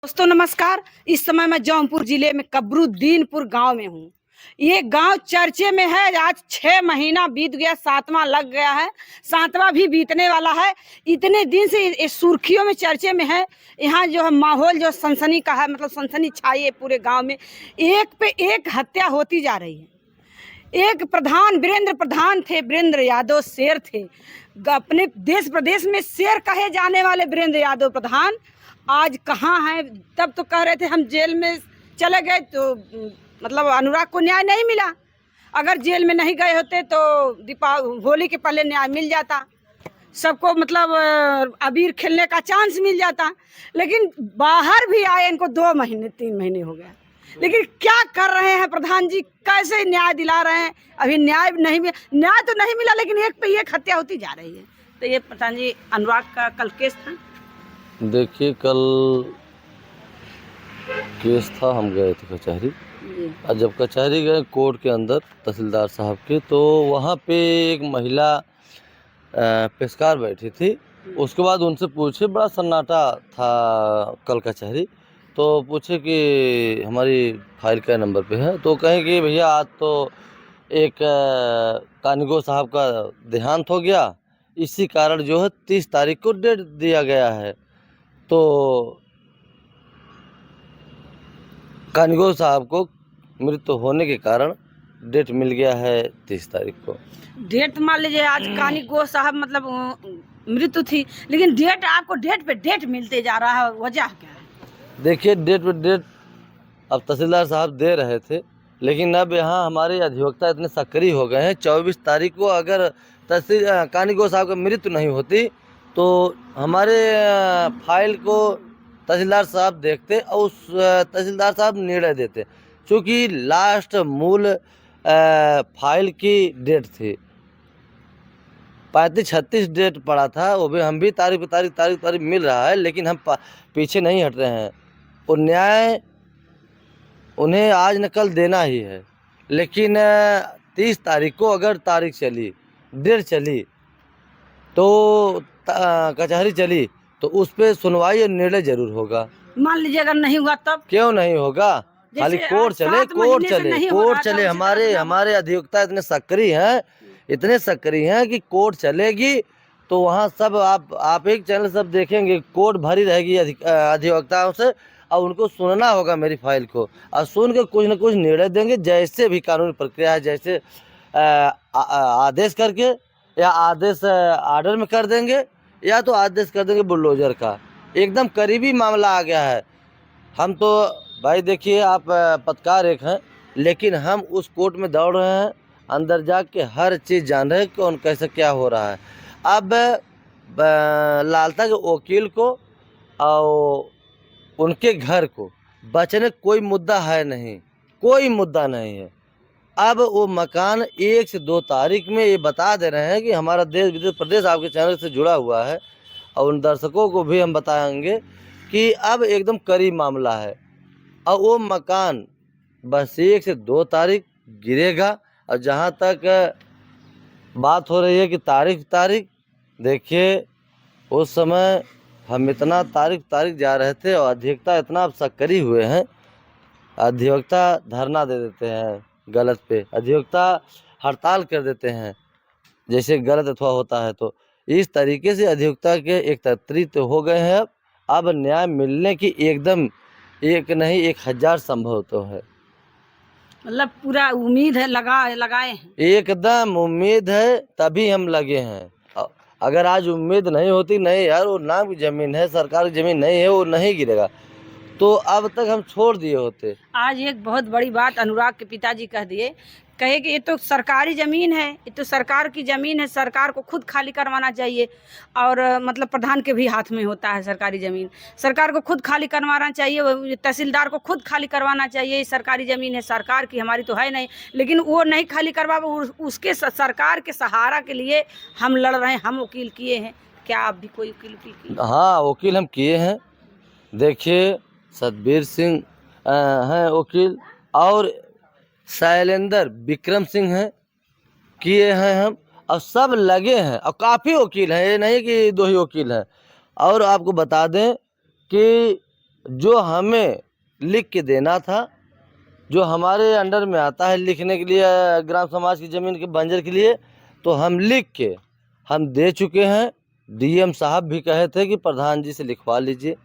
दोस्तों नमस्कार। इस समय मैं जौनपुर जिले में कबरुद्दीनपुर गांव में हूँ। ये गांव चर्चे में है। आज 6 महीना बीत गया, 7वां लग गया है, 7वां भी बीतने वाला है। इतने दिन से ये सुर्खियों में चर्चे में है। यहाँ जो है माहौल जो सनसनी का है, मतलब सनसनी छाई है पूरे गांव में। एक पे एक हत्या होती जा रही है। एक प्रधान वीरेंद्र प्रधान थे, वीरेंद्र यादव शेर थे। अपने देश प्रदेश में शेर कहे जाने वाले वीरेंद्र यादव प्रधान आज कहाँ हैं? तब तो कह रहे थे हम जेल में चले गए तो मतलब अनुराग को न्याय नहीं मिला। अगर जेल में नहीं गए होते तो होली के पहले न्याय मिल जाता, सबको मतलब अबीर खेलने का चांस मिल जाता। लेकिन बाहर भी आए, इनको 2 महीने 3 महीने हो गया। लेकिन क्या कर रहे हैं प्रधान जी? कैसे न्याय दिला रहे हैं? अभी न्याय तो नहीं मिला, लेकिन एक पे एक हत्या होती जा रही है। तो ये प्रधान जी, अनुराग का कल केस था। देखिए, कल केस था, हम गए थे कचहरी। और जब कचहरी गए कोर्ट के अंदर तहसीलदार साहब के, तो वहाँ पे एक महिला पेशकार बैठी थी। उसके बाद उनसे पूछे, बड़ा सन्नाटा था कल कचहरी, तो पूछे कि हमारी फाइल क्या नंबर पे है। तो कहें कि भैया आज तो एक कानगो साहब का देहांत हो गया, इसी कारण जो है 30 तारीख को डेट दिया गया है। तो कानगो साहब को मृत्यु होने के कारण डेट मिल गया है 30 तारीख को। डेट मान लीजिए आज कानगो साहब मतलब मृत्यु थी, लेकिन डेट आपको डेट पे डेट मिलते जा रहा है, वजह क्या है? देखिए, डेट पे डेट अब तहसीलदार साहब दे रहे थे, लेकिन अब यहाँ हमारे अधिवक्ता इतने सक्रिय हो गए हैं। 24 तारीख को अगर कानगो साहब की मृत्यु नहीं होती तो हमारे फाइल को तहसीलदार साहब देखते और उस तहसीलदार साहब निर्णय देते, क्योंकि लास्ट मूल फाइल की डेट थी 35-36 डेट पड़ा था। वो भी हम भी तारीख पे तारीख मिल रहा है, लेकिन हम पीछे नहीं हट रहे हैं। और न्याय उन्हें आज न कल देना ही है। लेकिन 30 तारीख को अगर तारीख चली, डेट चली, तो कचहरी चली, तो उस पर सुनवाई और निर्णय जरूर होगा। मान लीजिए अगर नहीं हुआ तब? क्यों नहीं होगा? खाली कोर्ट चले। हमारे अधिवक्ता इतने सक्रिय हैं कि कोर्ट चलेगी तो वहाँ सब आप एक चैनल सब देखेंगे, कोर्ट भरी रहेगी अधिवक्ताओं से, और उनको सुनना होगा मेरी फाइल को, और सुन के कुछ न कुछ निर्णय देंगे। जैसे भी कानूनी प्रक्रिया है, जैसे आदेश करके या आदेश आर्डर में कर देंगे, या तो आदेश कर देंगे बुलडोजर का। एकदम करीबी मामला आ गया है। हम तो भाई देखिए, आप पत्रकार एक हैं, लेकिन हम उस कोर्ट में दौड़ रहे हैं, अंदर जाके हर चीज़ जान रहे हैं कौन कैसे क्या हो रहा है। अब लालता के वकील को और उनके घर को बचने कोई मुद्दा है नहीं, कोई मुद्दा नहीं है। अब वो मकान 1 से 2 तारीख में ये बता दे रहे हैं कि हमारा देश विदेश प्रदेश आपके चैनल से जुड़ा हुआ है, और उन दर्शकों को भी हम बताएंगे कि अब एकदम करीब मामला है, और वो मकान बस 1 से 2 तारीख गिरेगा। और जहाँ तक बात हो रही है कि तारीख देखिए, उस समय हम इतना तारीख जा रहे थे, और अधिवक्ता इतना अब सक्रिय हुए हैं। अधिवक्ता धरना दे देते हैं गलत पे, अधिवक्ता हड़ताल कर देते हैं जैसे गलत अथवा होता है। तो इस तरीके से अधिवक्ता के एकत्रित हो गए हैं। अब न्याय मिलने की एकदम एक नहीं 1000 संभव तो है। मतलब पूरा उम्मीद है, लगाए हैं। एकदम उम्मीद है, तभी हम लगे हैं। अगर आज उम्मीद नहीं होती, नहीं यार वो नाम की ज़मीन है, सरकार की ज़मीन नहीं है, वो नहीं गिरेगा, तो अब तक हम छोड़ दिए होते। आज एक बहुत बड़ी बात अनुराग के पिताजी कह दिए, कहे कि ये तो सरकारी ज़मीन है, ये तो सरकार की ज़मीन है, सरकार को खुद खाली करवाना चाहिए। और मतलब प्रधान के भी हाथ में होता है सरकारी ज़मीन, सरकार को खुद खाली करवाना चाहिए, तहसीलदार को खुद खाली करवाना चाहिए। सरकारी ज़मीन है सरकार की, हमारी तो है नहीं, लेकिन वो नहीं खाली करवा, उसके सरकार के सहारा के लिए हम लड़ रहे हैं। हम वकील किए हैं, क्या आप भी कोई वकील किए? हाँ, वकील हम किए हैं। देखिए, सतबीर सिंह हैं वकील, और शैलेंद्र विक्रम सिंह हैं, किए हैं हम, और सब लगे हैं, और काफ़ी वकील हैं, ये नहीं कि 2 ही वकील हैं। और आपको बता दें कि जो हमें लिख के देना था, जो हमारे अंडर में आता है लिखने के लिए ग्राम समाज की ज़मीन के बंजर के लिए, तो हम लिख के हम दे चुके हैं। डीएम साहब भी कहे थे कि प्रधान जी से लिखवा लीजिए,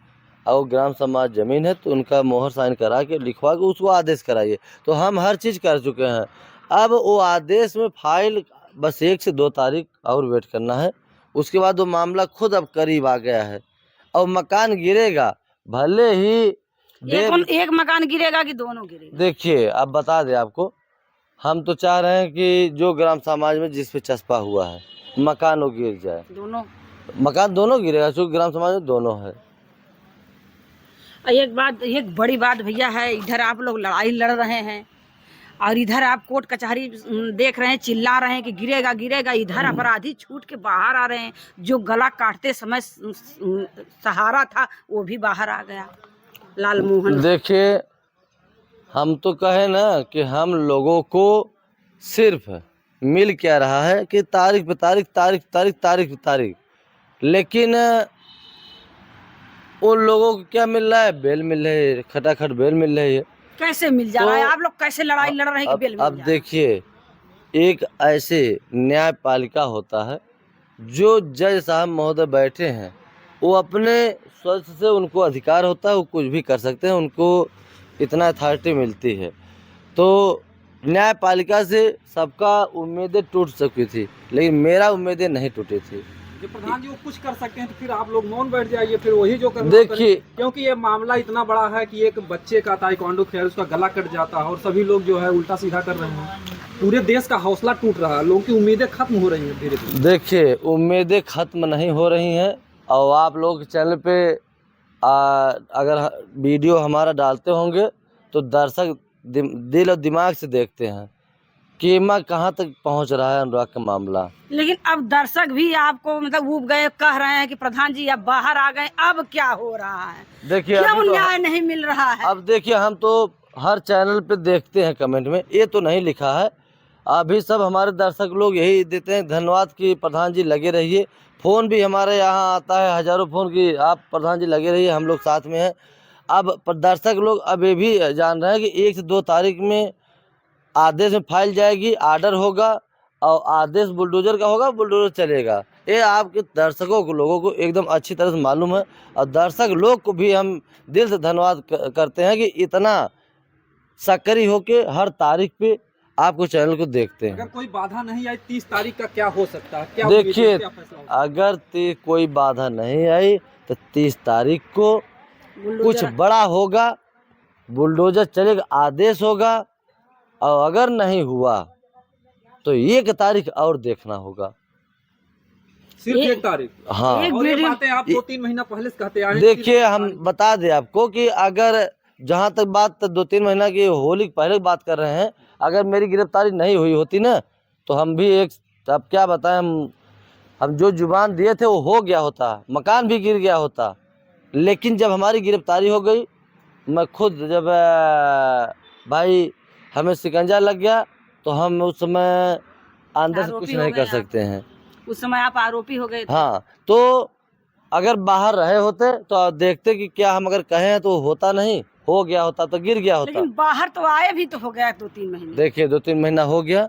और ग्राम समाज ज़मीन है तो उनका मोहर साइन करा के लिखवा के उसको आदेश कराइए। तो हम हर चीज़ कर चुके हैं। अब वो आदेश में फाइल बस 1 से 2 तारीख और वेट करना है, उसके बाद वो मामला खुद अब करीब आ गया है और मकान गिरेगा। भले ही एक मकान गिरेगा कि दोनों गिरेगा? देखिए अब बता दें आपको, हम तो चाह रहे हैं कि जो ग्राम समाज में जिस पे चस्पा हुआ है मकान वो गिर जाए। दोनों मकान दोनों गिरेगा, क्योंकि ग्राम समाज में दोनों है। एक बड़ी बात भैया है, इधर आप लोग लड़ाई लड़ रहे हैं और इधर आप कोर्ट कचहरी देख रहे हैं, चिल्ला रहे हैं कि गिरेगा गिरेगा। इधर अपराधी छूट के बाहर आ रहे हैं। जो गला काटते समय सहारा था वो भी बाहर आ गया, लालमोहन। देखिए, हम तो कहे ना कि हम लोगों को सिर्फ मिल क्या रहा है कि तारीख पे तारीख, तारीख तारीख तारीख पे तारीख, लेकिन उन लोगों को क्या मिल रहा है? बेल मिल रही है, खटाखट बेल मिल रही है। कैसे मिल जा रहा है? आप लोग कैसे लड़ाई लड़ रहे हैं कि बेल मिल जा रहा है? अब देखिए, एक ऐसे न्यायपालिका होता है जो जज साहब महोदय बैठे हैं, वो अपने स्वस्थ से उनको अधिकार होता है, वो कुछ भी कर सकते हैं, उनको इतना अथॉरिटी मिलती है। तो न्यायपालिका से सबका उम्मीदें टूट चुकी थी, लेकिन मेरा उम्मीदें नहीं टूटी थी। प्रधान जी वो कुछ कर सकते हैं तो फिर आप लोग मौन बैठ जाइए, फिर वही जो करना देखिए, क्योंकि ये मामला इतना बड़ा है कि एक बच्चे का ताइक्वांडो खेल उसका गला कट जाता है और सभी लोग जो है उल्टा सीधा कर रहे हैं। पूरे देश का हौसला टूट रहा है, लोगों की उम्मीदें खत्म हो रही हैं धीरे धीरे। देखिए, उम्मीदें खत्म नहीं हो रही हैं, और आप लोग चैनल पे अगर वीडियो हमारा डालते होंगे तो दर्शक दिल और दिमाग से देखते हैं कि कहाँ तक पहुँच रहा है अनुराग का मामला। लेकिन अब दर्शक भी आपको मतलब ऊब गए, कह रहे हैं कि प्रधान जी अब बाहर आ गए, अब क्या हो रहा है? देखिए, क्यों न्याय नहीं मिल रहा है? अब देखिए, हम तो हर चैनल पे देखते हैं कमेंट में, ये तो नहीं लिखा है। अभी सब हमारे दर्शक लोग यही देते हैं धन्यवाद कि प्रधान जी लगे रहिए। फ़ोन भी हमारे यहाँ आता है, हज़ारों फ़ोन की आप प्रधान जी लगे रहिए, हम लोग साथ में हैं। अब दर्शक लोग अब ये भी जान रहे हैं कि 1 से 2 तारीख में आदेश में फाइल जाएगी, आर्डर होगा, और आदेश बुलडोजर का होगा, बुलडोजर चलेगा। ये आपके दर्शकों को लोगों को एकदम अच्छी तरह से मालूम है, और दर्शक लोग को भी हम दिल से धन्यवाद करते हैं कि इतना सक्रिय होके हर तारीख पे आपको चैनल को देखते हैं। अगर कोई बाधा नहीं आई 30 तारीख का क्या हो सकता है? क्या देखिए, अगर कोई बाधा नहीं आई तो 30 तारीख को कुछ बड़ा होगा, बुलडोजर चलेगा, आदेश होगा, और अगर नहीं हुआ तो 1 तारीख और देखना होगा। सिर्फ 1 तारीख? हाँ। और ये बातें आप 2-3 महीना पहले से कहते आए हैं। देखिए, हम बता दें आपको कि अगर जहाँ तक बात 2-3 महीना की होली पहले बात कर रहे हैं, अगर मेरी गिरफ्तारी नहीं हुई होती ना तो हम भी अब क्या बताएं, हम जो जुबान दिए थे वो हो गया होता, मकान भी गिर गया होता। लेकिन जब हमारी गिरफ्तारी हो गई, मैं खुद जब भाई हमें शिकंजा लग गया तो हम उस समय अंदर से कुछ नहीं कर सकते हैं। उस समय आप आरोपी हो गए थे। हाँ, तो अगर बाहर रहे होते तो देखते कि क्या हम अगर कहें तो होता नहीं, हो गया होता तो गिर गया होता। लेकिन बाहर तो आए भी तो हो गया 2-3 महीने। देखिए, 2-3 महीना हो गया,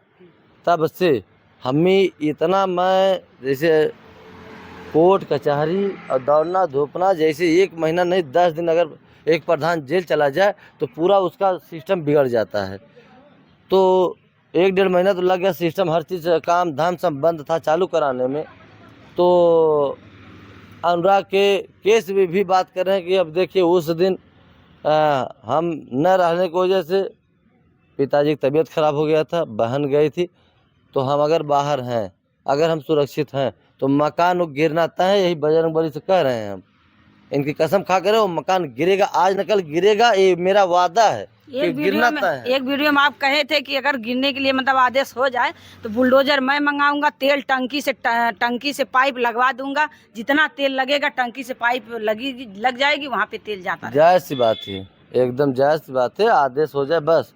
तब से हमें इतना, मैं जैसे कोर्ट कचहरी और दौड़ना धूपना, जैसे 1 महीना नहीं 10 दिन अगर एक प्रधान जेल चला जाए तो पूरा उसका सिस्टम बिगड़ जाता है। तो 1-1.5 महीना तो लग गया, सिस्टम हर चीज़ काम धाम सब बंद था चालू कराने में। तो अनुराग के केस में भी बात कर रहे हैं कि अब देखिए, उस दिन हम न रहने की वजह से पिताजी की तबीयत खराब हो गया था, बहन गई थी, तो हम अगर बाहर हैं, अगर हम सुरक्षित हैं तो मकान वो गिरना तय है। यही बजरंगबली से कह रहे हैं, हम इनकी कसम खा कर वो मकान गिरेगा, आज न कल गिरेगा, ये मेरा वादा है कि गिरना तय है। एक वीडियो में आप कहे थे कि अगर गिरने के लिए मतलब आदेश हो जाए तो बुलडोजर मैं मंगाऊंगा, तेल टंकी से पाइप लगवा दूंगा, जितना तेल लगेगा टंकी से पाइप लग जाएगी, वहाँ पे तेल जाता है। जायज़ सी बात है, एकदम जायज़ सी बात है। आदेश हो जाए, बस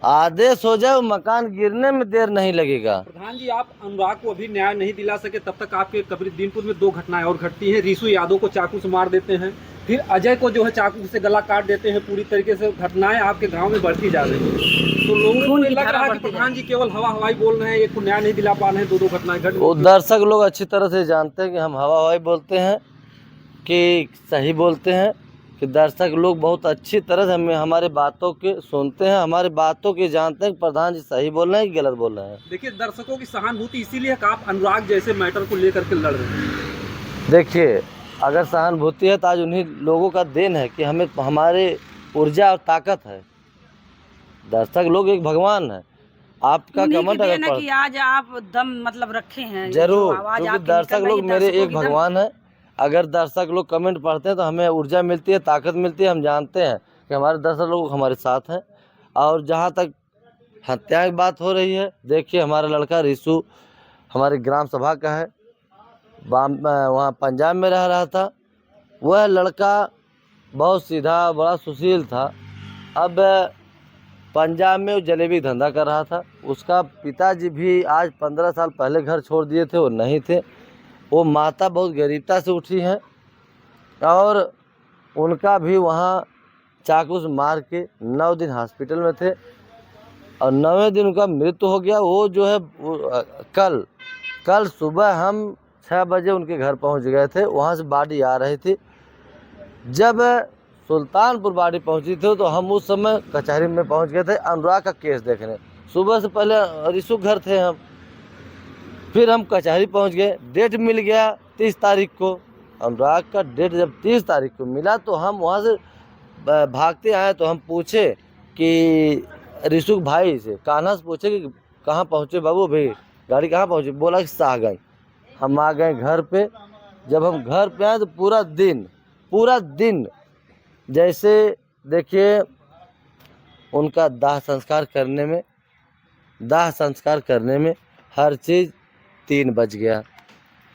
आदेश हो जाए, वो मकान गिरने में देर नहीं लगेगा। प्रधान जी, आप अनुराग को अभी न्याय नहीं दिला सके, तब तक आपके कबीरदीनपुर में 2 घटनाएं और घटती हैं। रीशु यादव को चाकू से मार देते हैं, फिर अजय को जो है चाकू से गला काट देते हैं। पूरी तरीके से घटनाएं आपके गांव में बढ़ती जा रही हैं, तो लोगों को लग रहा है कि प्रधान जी केवल हवाई बोल रहे हैं, एक को न्याय नहीं दिला पा रहे हैं। दो घटनाएं घट वो दर्शक लोग अच्छी तरह से जानते हैं कि हम हवाई बोलते हैं कि सही बोलते हैं, कि दर्शक लोग बहुत अच्छी तरह से हमें हमारे बातों के सुनते हैं, हमारे बातों के जानते हैं कि प्रधान जी सही बोल रहे हैं कि गलत बोल रहे हैं। देखिए, दर्शकों की सहानुभूति इसीलिए है कि आप अनुराग जैसे मैटर को लेकर के लड़ रहे हैं। देखिए, अगर सहानुभूति है तो आज उन्हीं लोगों का देन है कि हमें हमारे ऊर्जा और ताकत है। दर्शक लोग एक भगवान है। आपका कमेंट अगर कि आज आप दम मतलब रखे हैं, जरूर, क्योंकि दर्शक लोग मेरे एक भगवान है। अगर दर्शक लोग कमेंट पढ़ते हैं तो हमें ऊर्जा मिलती है, ताकत मिलती है। हम जानते हैं कि हमारे दर्शक लोग हमारे साथ हैं। और जहाँ तक हत्या की बात हो रही है, देखिए हमारा लड़का रिशु हमारे ग्राम सभा का है, वहाँ पंजाब में रह रहा था। वह लड़का बहुत सीधा, बड़ा सुशील था। अब पंजाब में वो जलेबी धंधा कर रहा था। उसका पिताजी भी आज 15 साल पहले घर छोड़ दिए थे, वो नहीं थे। वो माता बहुत गरीबता से उठी हैं और उनका भी वहाँ चाकू से मार के 9 दिन हॉस्पिटल में थे और 9वें दिन उनका मृत्यु हो गया। वो जो है कल सुबह हम 6 बजे उनके घर पहुंच गए थे। वहां से बाडी आ रही थी। जब सुल्तानपुर बाडी पहुंची थी तो हम उस समय कचहरी में पहुंच गए थे अनुराग का केस देखने। सुबह से पहले रिशु घर थे हम, फिर हम कचहरी पहुंच गए। डेट मिल गया 30 तारीख को। अनुराग का डेट जब 30 तारीख को मिला तो हम वहां से भागते आए। तो हम पूछे कि रिशु भाई से, कान्हा से पूछे कि कहाँ पहुँचे बाबू भाई, गाड़ी कहाँ पहुँची? बोला कि शाहगंज। हम आ गए घर पे। जब हम घर पे आए तो पूरा दिन जैसे देखिए उनका दाह संस्कार करने में हर चीज़ 3 बज गया।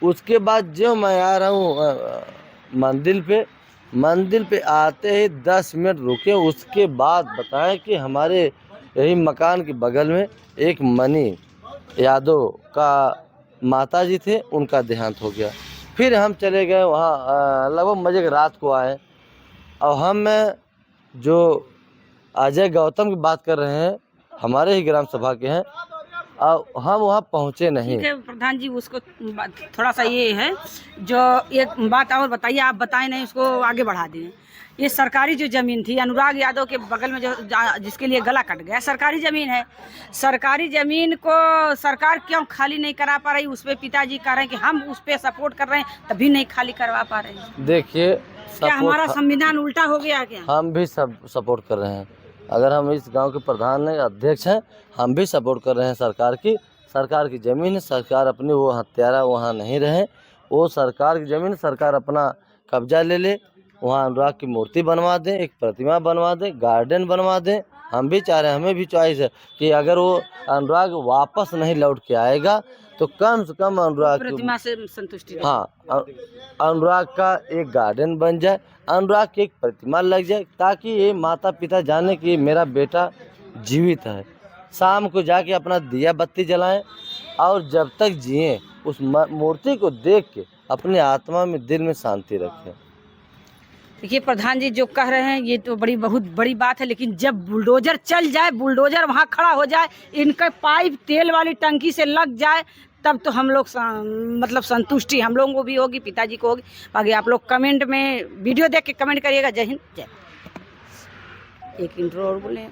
उसके बाद जो मैं आ रहा हूँ मंदिर पे आते ही 10 मिनट रुके। उसके बाद बताएं कि हमारे यही मकान के बगल में एक मनी यादव का माताजी थे, उनका देहांत हो गया। फिर हम चले गए वहाँ, लगभग मजे के रात को आए। और हम जो अजय गौतम की बात कर रहे हैं, हमारे ही ग्राम सभा के हैं, और हम वहाँ पहुँचे नहीं। ठीक है प्रधान जी, उसको थोड़ा सा ये है, जो एक बात और बताइए, आप बताएं नहीं, उसको आगे बढ़ा दें। ये सरकारी जो ज़मीन थी अनुराग यादव के बगल में, जो जिसके लिए गला कट गया, सरकारी ज़मीन है। सरकारी ज़मीन को सरकार क्यों खाली नहीं करा पा रही? उस पर पिताजी कह रहे हैं कि हम उस पर सपोर्ट कर रहे हैं, तभी नहीं खाली करवा पा रहे हैं। देखिए, क्या हमारा संविधान उल्टा हो गया क्या? हम भी सब सपोर्ट कर रहे हैं। अगर हम इस गांव के प्रधान हैं, अध्यक्ष हैं, हम भी सपोर्ट कर रहे हैं सरकार की ज़मीन है। सरकार अपनी वो हत्यारा वहाँ नहीं रहे, वो सरकार की ज़मीन, सरकार अपना कब्जा ले वहाँ अनुराग की मूर्ति बनवा दें, एक प्रतिमा बनवा दें, गार्डन बनवा दें। हम भी चाह रहे हैं, हमें भी चॉइस है कि अगर वो अनुराग वापस नहीं लौट के आएगा तो कम से कम अनुराग प्रतिमा से संतुष्टि, हाँ, अनुराग का एक गार्डन बन जाए, अनुराग की एक प्रतिमा लग जाए, ताकि ये माता पिता जाने कि मेरा बेटा जीवित है। शाम को जाके अपना दिया बत्ती जलाएं और जब तक जिए उस मूर्ति को देख के अपने आत्मा में, दिल में शांति रखें। देखिए प्रधान जी जो कह रहे हैं ये तो बहुत बड़ी बात है, लेकिन जब बुलडोजर चल जाए, बुलडोजर वहाँ खड़ा हो जाए, इनका पाइप तेल वाली टंकी से लग जाए, तब तो हम लोग मतलब संतुष्टि हम लोगों को भी होगी, पिताजी को होगी। बाकी आप लोग कमेंट में वीडियो देख के कमेंट करिएगा। जय हिंद, जय। एक इंट्रो और बोले।